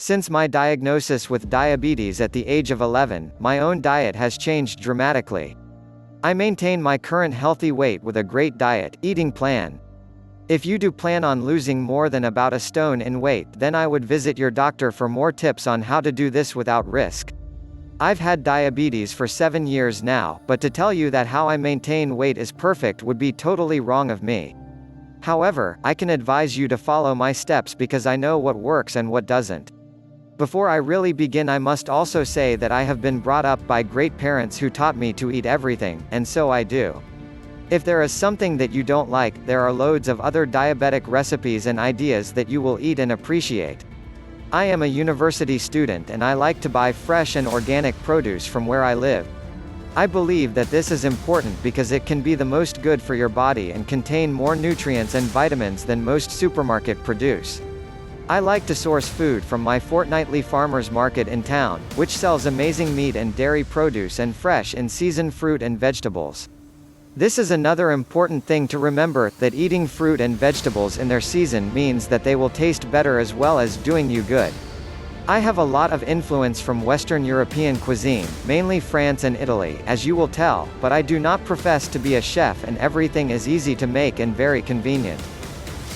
Since my diagnosis with diabetes at the age of 11, my own diet has changed dramatically. I maintain my current healthy weight with a great diet, eating plan. If you do plan on losing more than about a stone in weight, then I would visit your doctor for more tips on how to do this without risk. I've had diabetes for 7 years now, but to tell you that how I maintain weight is perfect would be totally wrong of me. However, I can advise you to follow my steps because I know what works and what doesn't. Before I really begin, I must also say that I have been brought up by great parents who taught me to eat everything, and so I do. If there is something that you don't like, there are loads of other diabetic recipes and ideas that you will eat and appreciate. I am a university student and I like to buy fresh and organic produce from where I live. I believe that this is important because it can be the most good for your body and contain more nutrients and vitamins than most supermarket produce. I like to source food from my fortnightly farmers market in town, which sells amazing meat and dairy produce and fresh in-season fruit and vegetables. This is another important thing to remember, that eating fruit and vegetables in their season means that they will taste better as well as doing you good. I have a lot of influence from Western European cuisine, mainly France and Italy, as you will tell, but I do not profess to be a chef and everything is easy to make and very convenient.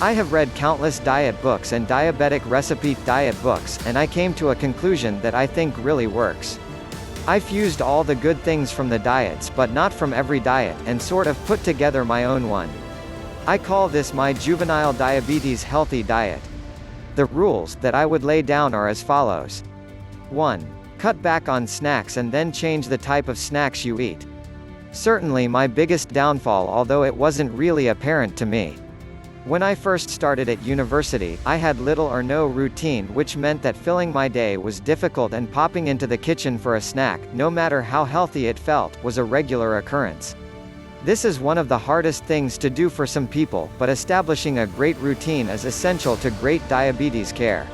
I have read countless diet books and diabetic recipe diet books, and I came to a conclusion that I think really works. I fused all the good things from the diets but not from every diet, and sort of put together my own one. I call this my juvenile diabetes healthy diet. The rules that I would lay down are as follows. 1. Cut back on snacks and then change the type of snacks you eat. Certainly my biggest downfall, although it wasn't really apparent to me. When I first started at university, I had little or no routine, which meant that filling my day was difficult and popping into the kitchen for a snack, no matter how healthy it felt, was a regular occurrence. This is one of the hardest things to do for some people, but establishing a great routine is essential to great diabetes care.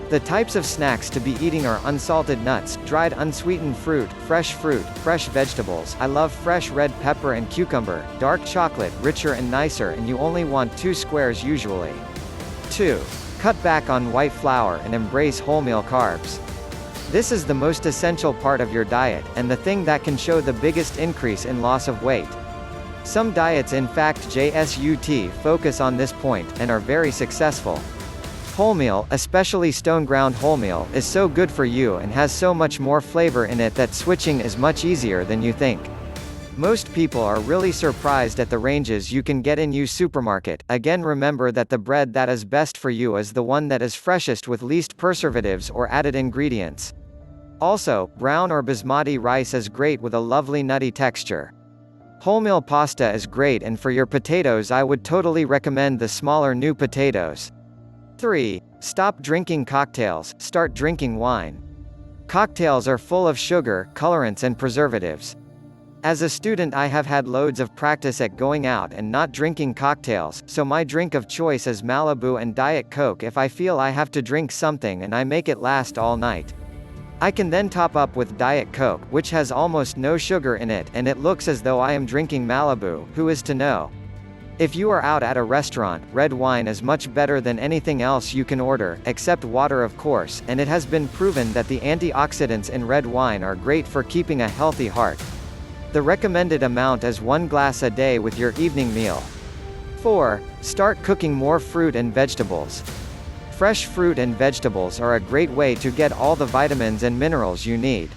The types of snacks to be eating are unsalted nuts, dried unsweetened fruit, fresh vegetables. I love fresh red pepper and cucumber, dark chocolate, richer and nicer, and you only want 2 squares usually. 2. Cut back on white flour and embrace wholemeal carbs. This is the most essential part of your diet, and the thing that can show the biggest increase in loss of weight. Some diets, in fact just focus on this point, and are very successful. Wholemeal, especially stone-ground wholemeal, is so good for you and has so much more flavor in it that switching is much easier than you think. Most people are really surprised at the ranges you can get in your supermarket. Again, remember that the bread that is best for you is the one that is freshest with least preservatives or added ingredients. Also, brown or basmati rice is great with a lovely nutty texture. Wholemeal pasta is great, and for your potatoes I would totally recommend the smaller new potatoes. 3. Stop drinking cocktails, start drinking wine. Cocktails are full of sugar, colorants and preservatives. As a student I have had loads of practice at going out and not drinking cocktails, so my drink of choice is Malibu and Diet Coke if I feel I have to drink something, and I make it last all night. I can then top up with Diet Coke, which has almost no sugar in it, and it looks as though I am drinking Malibu. Who is to know? If you are out at a restaurant, red wine is much better than anything else you can order, except water of course, and it has been proven that the antioxidants in red wine are great for keeping a healthy heart. The recommended amount is 1 glass a day with your evening meal. 4. Start cooking more fruit and vegetables. Fresh fruit and vegetables are a great way to get all the vitamins and minerals you need.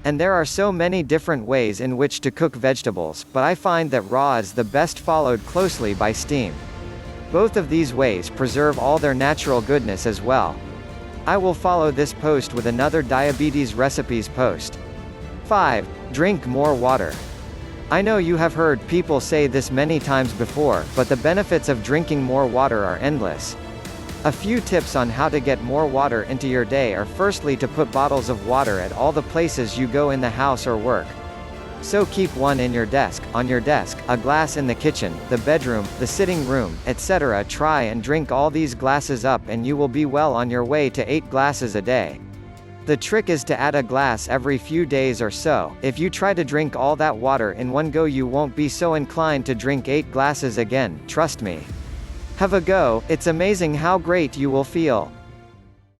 And there are so many different ways in which to cook vegetables, but I find that raw is the best, followed closely by steamed. Both of these ways preserve all their natural goodness as well. I will follow this post with another diabetes recipes post. 5. Drink more water. I know you have heard people say this many times before, but the benefits of drinking more water are endless. A few tips on how to get more water into your day are: firstly, to put bottles of water at all the places you go in the house or work. So keep one in your desk, on your desk, a glass in the kitchen, the bedroom, the sitting room, etc. Try and drink all these glasses up and you will be well on your way to 8 glasses a day. The trick is to add a glass every few days or so. If you try to drink all that water in one go, you won't be so inclined to drink 8 glasses again, trust me. Have a go, it's amazing how great you will feel.